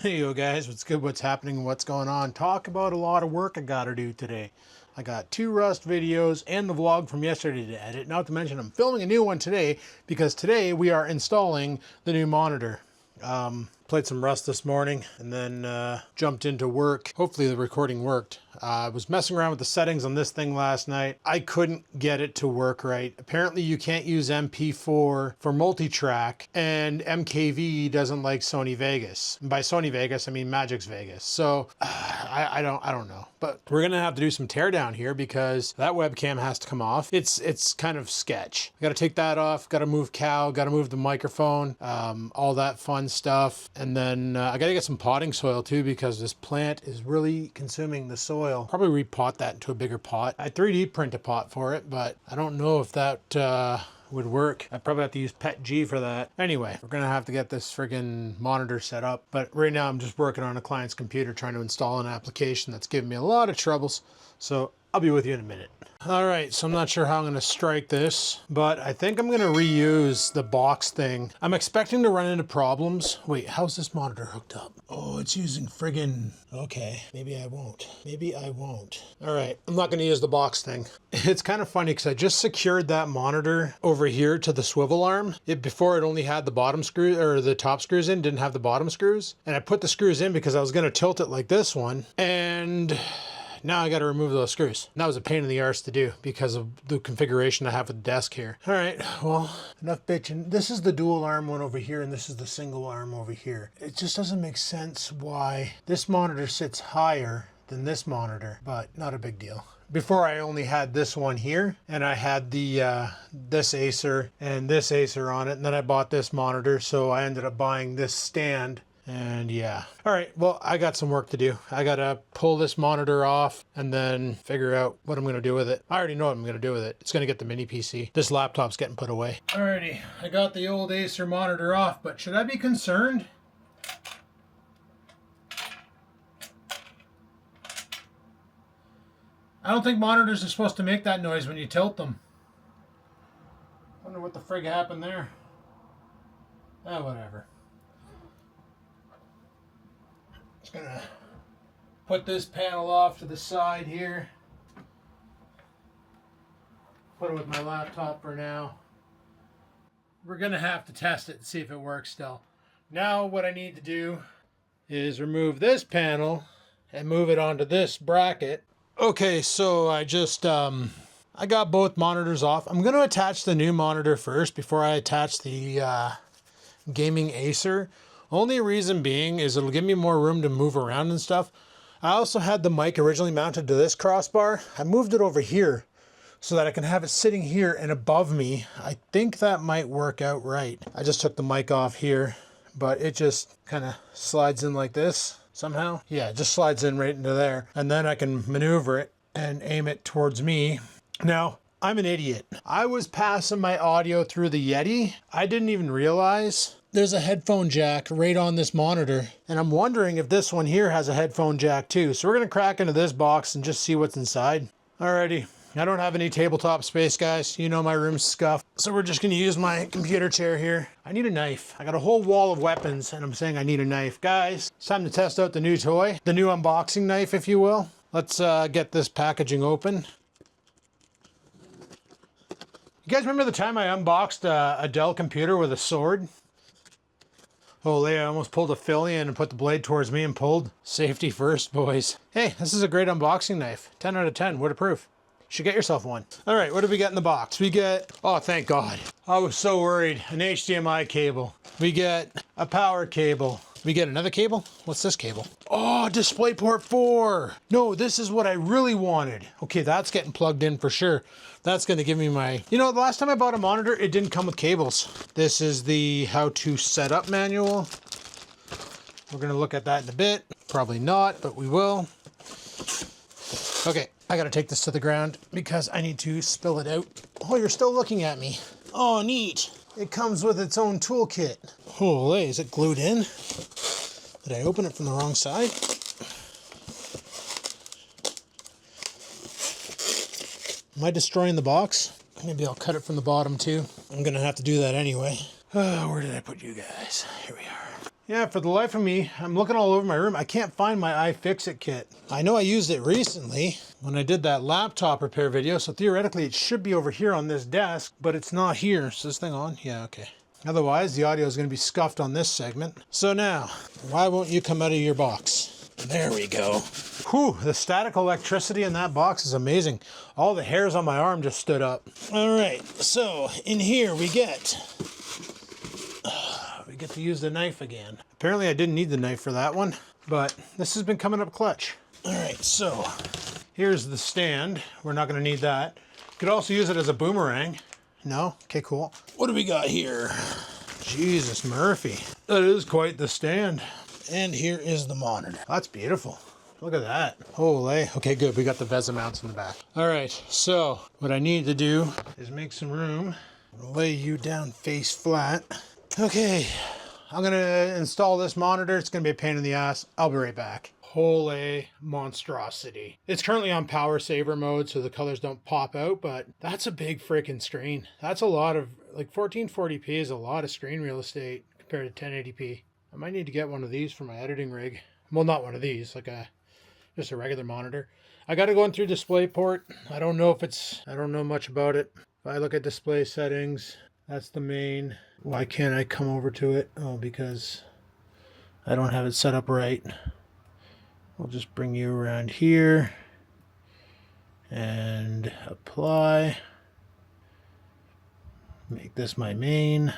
Hey yo guys, what's good, what's happening, what's going on? Talk about a lot of work I gotta do today. I got 2 Rust videos and the vlog from yesterday to edit, not to mention I'm filming a new one today because today we are installing the new monitor. Played some Rust this morning and then jumped into work. Hopefully the recording worked. I was messing around with the settings on this thing last night. I couldn't get it to work right. Apparently you can't use MP4 for multi-track, and MKV doesn't like Sony Vegas. And by Sony Vegas, I mean Magix Vegas. So I don't know. But we're gonna have to do some teardown here because that webcam has to come off. It's kind of sketch. I gotta take that off, gotta move cow, gotta move the microphone, all that fun stuff. And then I gotta get some potting soil too because this plant is really consuming the soil. Probably repot that into a bigger pot. I 3D print a pot for it, but I don't know if that would work. I probably have to use PETG for that. Anyway, we're gonna have to get this friggin' monitor set up. But right now I'm just working on a client's computer trying to install an application that's giving me a lot of troubles. So I'll be with you in a minute. All right, so I'm not sure how I'm gonna strike this, but I think I'm gonna reuse the box thing. I'm expecting to run into problems. Wait, how's this monitor hooked up? Oh, it's using friggin', okay, maybe I won't. Maybe I won't. All right, I'm not gonna use the box thing. It's kind of funny because I just secured that monitor over here to the swivel arm. Before it only had the bottom screw, or the top screws in, didn't have the bottom screws. And I put the screws in because I was gonna tilt it like this one. And now I got to remove those screws. And that was a pain in the arse to do because of the configuration I have with the desk here. All right, well, enough bitching. This is the dual arm one over here and this is the single arm over here. It just doesn't make sense why this monitor sits higher than this monitor, but not a big deal. Before I only had this one here and I had the this Acer and this Acer on it, and then I bought this monitor, so I ended up buying this stand. And yeah. All right, well, I got some work to do. I gotta pull this monitor off and then figure out what I'm gonna do with it. I already know what I'm gonna do with it. It's gonna get the mini PC. This laptop's getting put away. Alrighty, I got the old Acer monitor off, but should I be concerned? I don't think monitors are supposed to make that noise when you tilt them. Wonder what the frig happened there. Ah, whatever. Just gonna put this panel off to the side here. Put it with my laptop for now. We're gonna have to test it and see if it works still. Now what I need to do is remove this panel and move it onto this bracket. Okay, so I just I got both monitors off. I'm gonna attach the new monitor first before I attach the gaming Acer. Only reason being is it'll give me more room to move around and stuff. I also had the mic originally mounted to this crossbar. I moved it over here so that I can have it sitting here and above me. I think that might work out right. I just took the mic off here, but it just kind of slides in like this somehow. Yeah, it just slides in right into there. And then I can maneuver it and aim it towards me. Now, I'm an idiot. I was passing my audio through the Yeti. I didn't even realize there's a headphone jack right on this monitor. And I'm wondering if this one here has a headphone jack too. So we're gonna crack into this box and just see what's inside. Alrighty, I don't have any tabletop space, guys. You know my room's scuffed. So we're just gonna use my computer chair here. I need a knife. I got a whole wall of weapons and I'm saying I need a knife. Guys, it's time to test out the new toy. The new unboxing knife, if you will. Let's get this packaging open. You guys remember the time I unboxed a Dell computer with a sword? Holy, I almost pulled a Philly and put the blade towards me and pulled. Safety first, boys. Hey, this is a great unboxing knife. 10 out of 10, waterproof. You should get yourself one. All right, what do we get in the box? We get, oh, thank God. I was so worried. An HDMI cable. We get a power cable. We get another cable? What's this cable? Oh, DisplayPort 4. No, this is what I really wanted. Okay, that's getting plugged in for sure. That's gonna give me my, you know, the last time I bought a monitor, it didn't come with cables. This is the how to set up manual. We're gonna look at that in a bit. Probably not, but we will. Okay, I gotta take this to the ground because I need to spill it out. Oh, you're still looking at me. Oh, neat. It comes with its own toolkit. Holy, is it glued in? Did I open it from the wrong side? Am I destroying the box? Maybe I'll cut it from the bottom too. I'm gonna have to do that anyway. Where did I put you guys? Here we are. Yeah, for the life of me, I'm looking all over my room. I can't find my iFixit kit. I know I used it recently when I did that laptop repair video, so theoretically it should be over here on this desk, but it's not here. Is this thing on? Yeah, okay. Otherwise, the audio is going to be scuffed on this segment. So now, why won't you come out of your box? There we go. Whew, the static electricity in that box is amazing. All the hairs on my arm just stood up. All right, so in here we get to use the knife again. Apparently I didn't need the knife for that one, but this has been coming up clutch. All right, so here's the stand. We're not going to need that. Could also use it as a boomerang. No? Okay, cool. What do we got here? Jesus, Murphy. That is quite the stand. And here is the monitor. That's beautiful. Look at that. Holy. Okay, good. We got the VESA mounts in the back. All right, so what I need to do is make some room. Lay you down face flat. Okay, I'm gonna install this monitor. It's gonna be a pain in the ass. I'll be right back. Holy monstrosity. It's currently on power saver mode, so the colors don't pop out, but that's a big freaking screen. That's a lot of, like 1440p is a lot of screen real estate compared to 1080p. I might need to get one of these for my editing rig. Well, not one of these, like just a regular monitor. I got to go in through DisplayPort. I don't know much about it. If I look at display settings, that's the main. Why can't I come over to it? Oh, because I don't have it set up right. We'll just bring you around here and apply. Make this my main.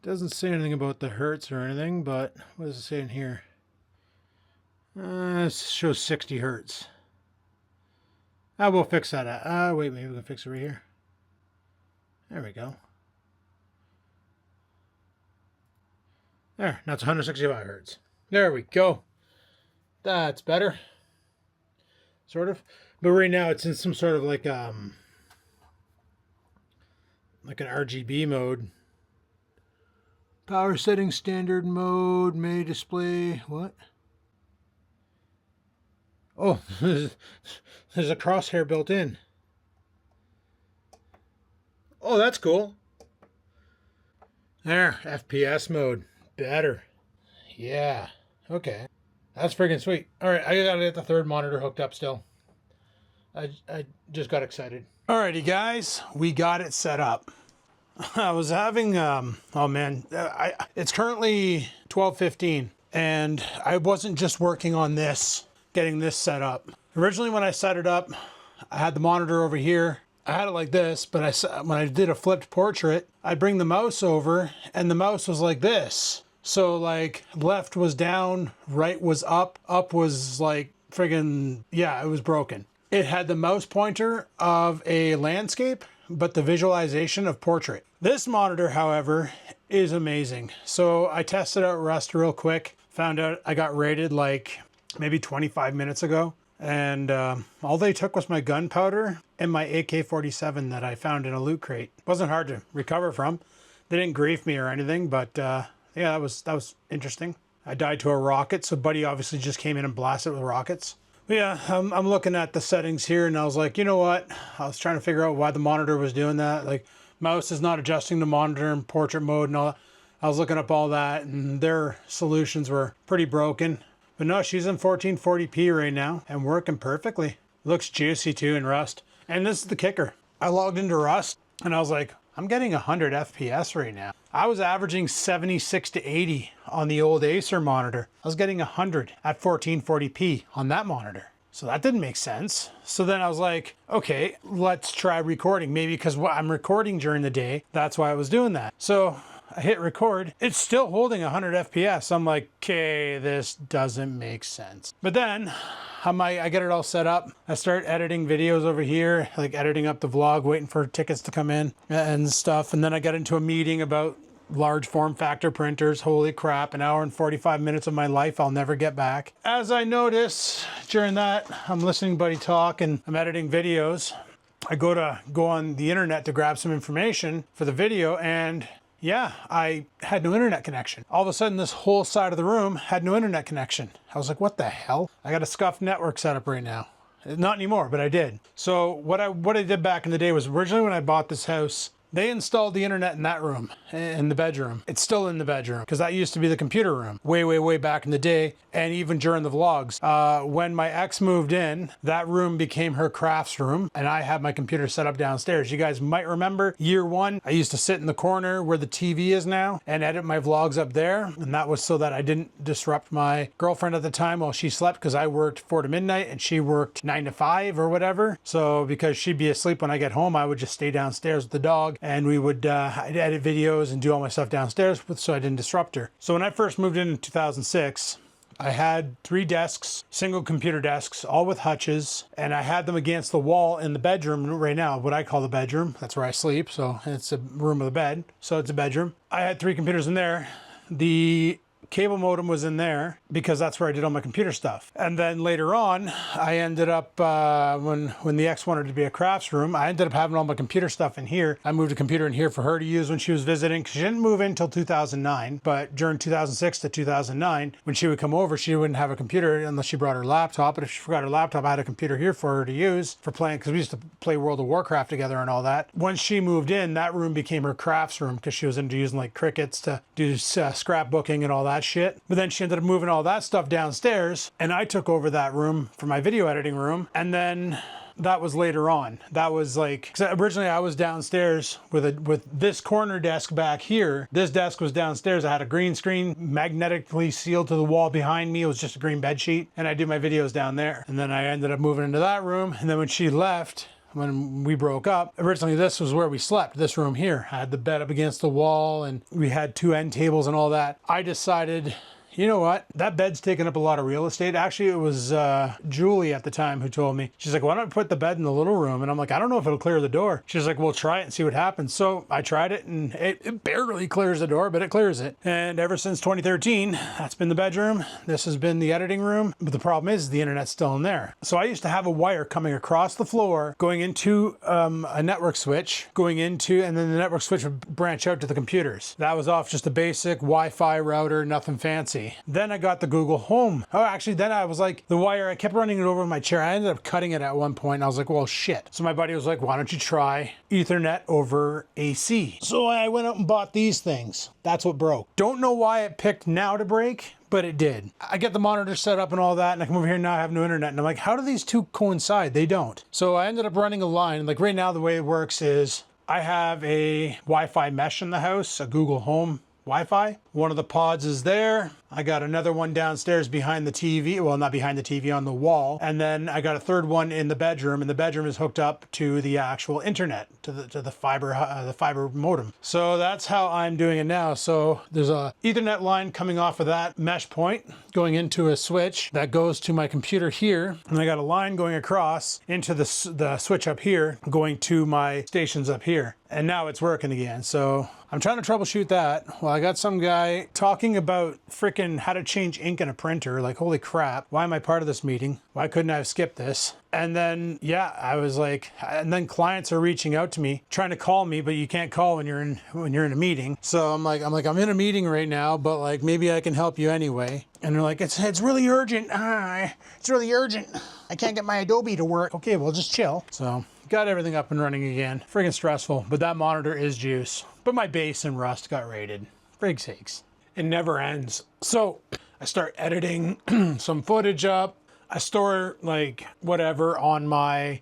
Doesn't say anything about the hertz or anything, but what does it say in here? It shows 60 hertz. I will fix that. Wait, maybe we can fix it right here. There we go. There, now it's 165 hertz. There we go. That's better. Sort of. But right now it's in some sort of like an RGB mode. Power setting standard mode, may display, what? Oh, there's a crosshair built in. Oh, that's cool. There, FPS mode. Better. Yeah. Okay. That's freaking sweet. Alright, I gotta get the third monitor hooked up still. I just got excited. Alrighty guys, we got it set up. I was having, oh man, it's currently 12:15 and I wasn't just working on this, getting this set up. Originally when I set it up, I had the monitor over here. I had it like this, but when I did a flipped portrait, I'd bring the mouse over and the mouse was like this. So like left was down, right was up was like friggin', yeah, it was broken. It had the mouse pointer of a landscape, but the visualization of portrait. This monitor, however, is amazing. So I tested out Rust real quick, found out I got rated like maybe 25 minutes ago. And all they took was my gunpowder and my AK-47 that I found in a loot crate. Wasn't hard to recover from. They didn't grief me or anything, but yeah, that was interesting. I died to a rocket, so Buddy obviously just came in and blasted with rockets. But yeah, I'm looking at the settings here and I was like, you know what? I was trying to figure out why the monitor was doing that. Like, mouse is not adjusting the monitor in portrait mode and all that. I was looking up all that and their solutions were pretty broken. But no, she's in 1440p right now and working perfectly. Looks juicy too in Rust. And this is the kicker. I logged into Rust and I was like, I'm getting 100 FPS right now. I was averaging 76 to 80 on the old Acer monitor. I was getting 100 at 1440p on that monitor. So that didn't make sense. So then I was like, okay, let's try recording. Maybe because I'm recording during the day, that's why I was doing that. So I hit record. It's still holding 100 FPS. I'm like, okay, this doesn't make sense. But then I get it all set up. I start editing videos over here, like editing up the vlog, waiting for tickets to come in and stuff. And then I got into a meeting about large form factor printers. Holy crap, an hour and 45 minutes of my life I'll never get back. As I notice during that, I'm listening to Buddy talk and I'm editing videos. I go on the internet to grab some information for the video and yeah, I had no internet connection. All of a sudden, this whole side of the room had no internet connection. I was like, what the hell? I got a scuffed network set up right now. Not anymore, but I did. So what I did back in the day was originally when I bought this house, They installed the internet in that room, in the bedroom. It's still in the bedroom because that used to be the computer room way back in the day. And even during the vlogs, when my ex moved in, that room became her crafts room and I had my computer set up downstairs. You guys might remember year one, I used to sit in the corner where the TV is now and edit my vlogs up there. And that was so that I didn't disrupt my girlfriend at the time while she slept, because I worked 4 to midnight and she worked 9 to 5 or whatever. So because she'd be asleep when I get home, I would just stay downstairs with the dog and we would I'd edit videos and do all my stuff downstairs so I didn't disrupt her. So when I first moved in 2006, I had 3 desks, single computer desks, all with hutches, and I had them against the wall in the bedroom right now, what I call the bedroom. That's where I sleep, so it's a room with a bed, so it's a bedroom. I had 3 computers in there. The cable modem was in there because that's where I did all my computer stuff. And then later on, I ended up, when the ex wanted to be a crafts room, I ended up having all my computer stuff in here. I moved a computer in here for her to use when she was visiting, because she didn't move in until 2009. But during 2006 to 2009, when she would come over, she wouldn't have a computer unless she brought her laptop. But if she forgot her laptop, I had a computer here for her to use for playing, because we used to play World of Warcraft together and all that. Once she moved in, that room became her crafts room because she was into using like Crickets to do scrapbooking and all that shit. But then she ended up moving all that stuff downstairs and I took over that room for my video editing room. And then that was later on. That was like, 'cause originally I was downstairs with this corner desk back here. This desk was downstairs. I had a green screen magnetically sealed to the wall behind me. It was just a green bed sheet and I do my videos down there. And then I ended up moving into that room. And then when she left, when we broke up, originally this was where we slept, this room here. I had the bed up against the wall and we had 2 end tables and all that. I decided, you know what? That bed's taking up a lot of real estate. Actually, it was Julie at the time who told me. She's like, why don't I put the bed in the little room? And I'm like, I don't know if it'll clear the door. She's like, well, try it and see what happens. So I tried it and it barely clears the door, but it clears it. And ever since 2013, that's been the bedroom. This has been the editing room. But the problem is the internet's still in there. So I used to have a wire coming across the floor, going into a network switch, going into, and then the network switch would branch out to the computers. That was off just a basic Wi-Fi router, nothing fancy. Then I got the Google Home. Oh, actually, then I was like, the wire, I kept running it over my chair. I ended up cutting it at one point. And I was like, well, shit. So my buddy was like, why don't you try Ethernet over AC? So I went out and bought these things. That's what broke. Don't know why it picked now to break, but it did. I get the monitor set up and all that, and I come over here and now I have no internet. And I'm like, how do these two coincide? They don't. So I ended up running a line. Like right now, the way it works is I have a Wi-Fi mesh in the house, a Google Home Wi-Fi. One of the pods is there. I got another one downstairs behind the TV. Well, not behind the TV, on the wall. And then I got a third one in the bedroom, and the bedroom is hooked up to the actual internet, to the fiber modem. So that's how I'm doing it now. So there's a Ethernet line coming off of that mesh point, going into a switch that goes to my computer here. And I got a line going across into the switch up here, going to my stations up here. And now it's working again. So I'm trying to troubleshoot that. Well, I got some guy talking about freaking how to change ink in a printer. Like, holy crap, why am I part of this meeting? Why couldn't I have skipped this? And then, yeah, I was like, and then clients are reaching out to me, trying to call me, but you can't call when you're in a meeting. So I'm in a meeting right now, but like, maybe I can help you anyway. And they're like, it's really urgent. It's really urgent. I can't get my Adobe to work. Okay, well, just chill. So got everything up and running again. Friggin' stressful, but that monitor is juice. But my base and Rust got raided. Frig sakes. It never ends. So I start editing some footage up. I store like whatever on my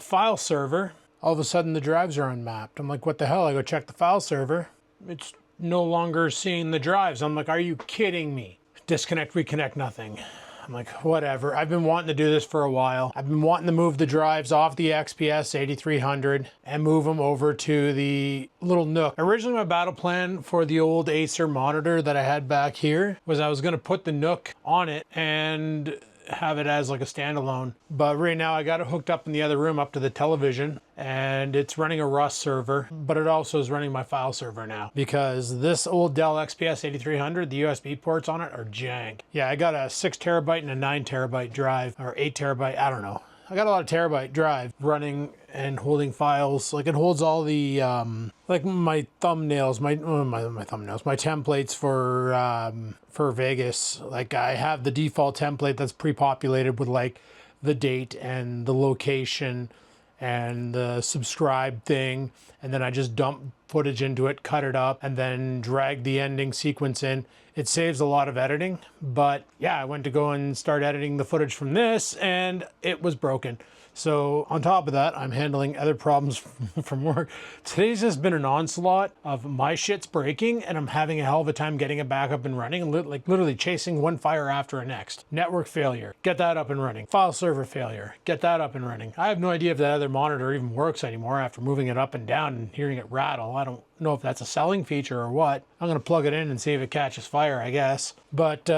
file server. All of a sudden the drives are unmapped. I'm like, what the hell? I go check the file server. It's no longer seeing the drives. I'm like, are you kidding me? Disconnect, reconnect, nothing. I'm like, whatever. I've been wanting to do this for a while. I've been wanting to move the drives off the XPS 8300 and move them over to the little Nook. Originally, my battle plan for the old Acer monitor that I had back here was I was going to put the Nook on it and have it as like a standalone. But right now I got it hooked up in the other room up to the television, and it's running a Rust server, but it also is running my file server now because this old Dell XPS 8300, the USB ports on it are jank. Yeah, I got a 6 terabyte and a 9 terabyte drive, or 8 terabyte, I don't know. I got a lot of terabyte drive running and holding files. Like it holds all the like my thumbnails, my templates for Vegas. Like I have the default template that's pre-populated with like the date and the location and the subscribe thing, and then I just dump footage into it, cut it up, and then drag the ending sequence in. It saves a lot of editing, but yeah, I went to go and start editing the footage from this and it was broken. So on top of that, I'm handling other problems from work. Today's just been an onslaught of my shit's breaking and I'm having a hell of a time getting it back up and running, like literally chasing one fire after a next. Network failure, get that up and running. File server failure, get that up and running. I have no idea if that other monitor even works anymore after moving it up and down and hearing it rattle. I don't know if that's a selling feature or what. I'm gonna plug it in and see if it catches fire, I guess. But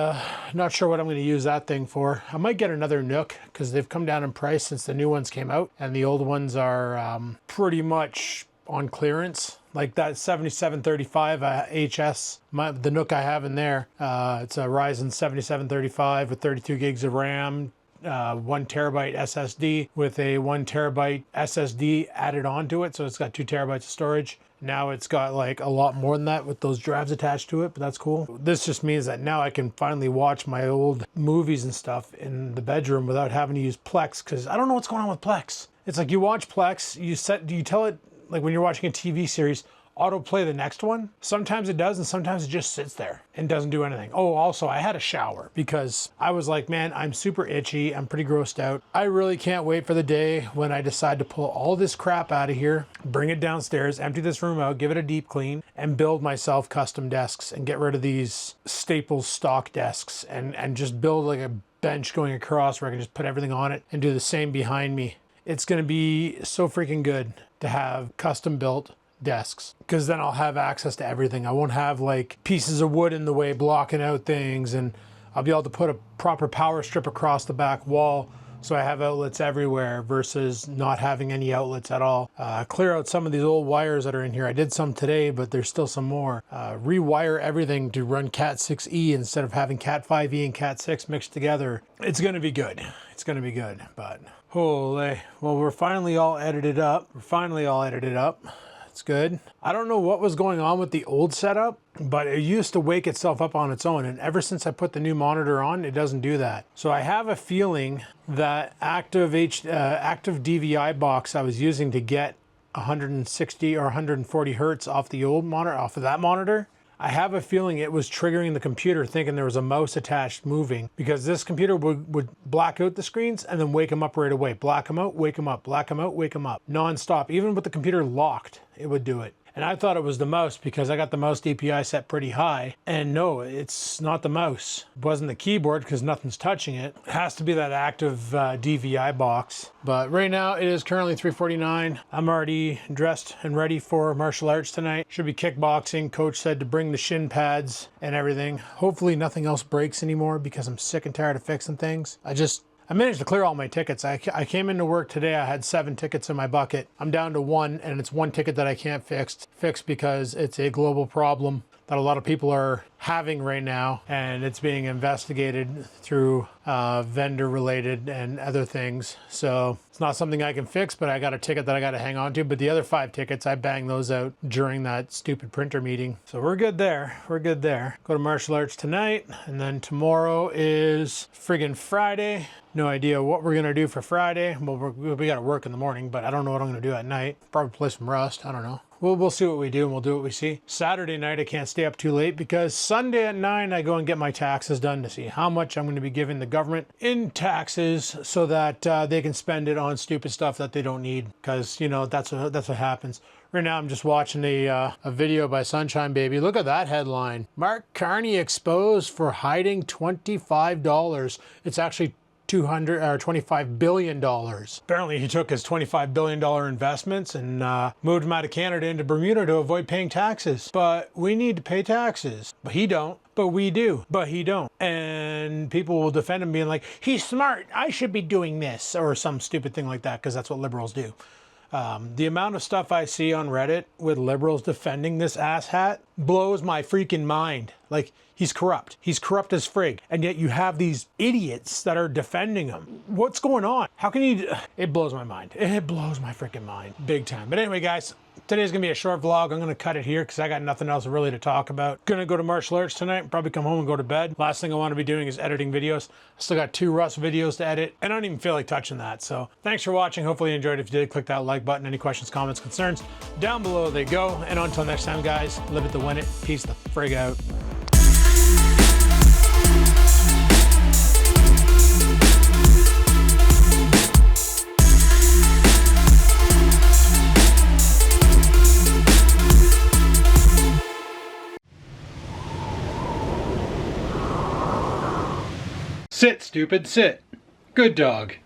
not sure what I'm gonna use that thing for. I might get another Nook because they've come down in price since the new ones came out, and the old ones are pretty much on clearance. Like that 7735 HS, the Nook I have in there, it's a Ryzen 7735 with 32 gigs of RAM, 1 terabyte SSD with a 1 terabyte SSD added onto it, so it's got 2 terabytes of storage. Now it's got like a lot more than that with those drives attached to it, but that's cool. This just means that now I can finally watch my old movies and stuff in the bedroom without having to use Plex, because I don't know what's going on with Plex. It's like you watch Plex, you tell it, like when you're watching a TV series, autoplay the next one. Sometimes it does, and sometimes it just sits there and doesn't do anything. Oh, also I had a shower because I was like, man, I'm super itchy. I'm pretty grossed out. I really can't wait for the day when I decide to pull all this crap out of here, bring it downstairs, empty this room out, give it a deep clean, and build myself custom desks and get rid of these Staples stock desks and just build like a bench going across where I can just put everything on it and do the same behind me. It's going to be so freaking good to have custom built desks, because then I'll have access to everything. I won't have like pieces of wood in the way blocking out things, and I'll be able to put a proper power strip across the back wall so I have outlets everywhere versus not having any outlets at all. Clear out some of these old wires that are in here. I did some today, but there's still some more. Rewire everything to run Cat 6E instead of having Cat 5E and Cat 6 mixed together. It's gonna be good. It's gonna be good, but holy, well, we're finally all edited up. It's good. I don't know what was going on with the old setup, but it used to wake itself up on its own. And ever since I put the new monitor on, it doesn't do that. So I have a feeling that active DVI box I was using to get 160 or 140 hertz off the old monitor, off of that monitor, I have a feeling it was triggering the computer thinking there was a mouse attached moving, because this computer would black out the screens and then wake them up right away. Black them out, wake them up, black them out, wake them up, non-stop. Even with the computer locked, it would do it. And I thought it was the mouse because I got the mouse DPI set pretty high. And no, it's not the mouse. It wasn't the keyboard because nothing's touching it. It has to be that active DVI box. But right now it is currently 3:49. I'm already dressed and ready for martial arts tonight. Should be kickboxing. Coach said to bring the shin pads and everything. Hopefully nothing else breaks anymore because I'm sick and tired of fixing things. I managed to clear all my tickets. I came into work today, I had 7 tickets in my bucket. I'm down to 1, and it's 1 ticket that I can't fix because it's a global problem that a lot of people are having right now, and it's being investigated through vendor related and other things. So it's not something I can fix, but I got a ticket that I got to hang on to. But the other 5 tickets, I banged those out during that stupid printer meeting. So we're good there. We're good there. Go to martial arts tonight, and then tomorrow is friggin' Friday. No idea what we're gonna do for Friday. Well, we gotta work in the morning, but I don't know what I'm gonna do at night. Probably play some Rust, I don't know. We'll see what we do, and we'll do what we see. Saturday night, I can't stay up too late because Sunday at 9, I go and get my taxes done to see how much I'm going to be giving the government in taxes so that they can spend it on stupid stuff that they don't need. Because, you know, that's what happens. Right now, I'm just watching a video by Sunshine Baby. Look at that headline. Mark Carney exposed for hiding $25. It's actually $25 billion. Apparently he took his $25 billion investments and moved them out of Canada into Bermuda to avoid paying taxes. But we need to pay taxes. But he don't. But we do. But he don't. And people will defend him being like, he's smart, I should be doing this, or some stupid thing like that, because that's what liberals do. The amount of stuff I see on Reddit with liberals defending this asshat blows my freaking mind. Like, he's corrupt. He's corrupt as frig. And yet you have these idiots that are defending him. What's going on? How can you... It blows my mind. It blows my freaking mind. Big time. But anyway, guys, today's gonna be a short vlog. I'm gonna cut it here because I got nothing else really to talk about. Gonna go to martial arts tonight, probably come home and go to bed. Last thing I want to be doing is editing videos. I still got 2 Rust videos to edit, and I don't even feel like touching that. So thanks for watching. Hopefully you enjoyed. If you did, click that like button. Any questions, comments, concerns, down below they go. And until next time, guys, live it to win it. Peace the frig out. Sit, stupid, sit. Good dog.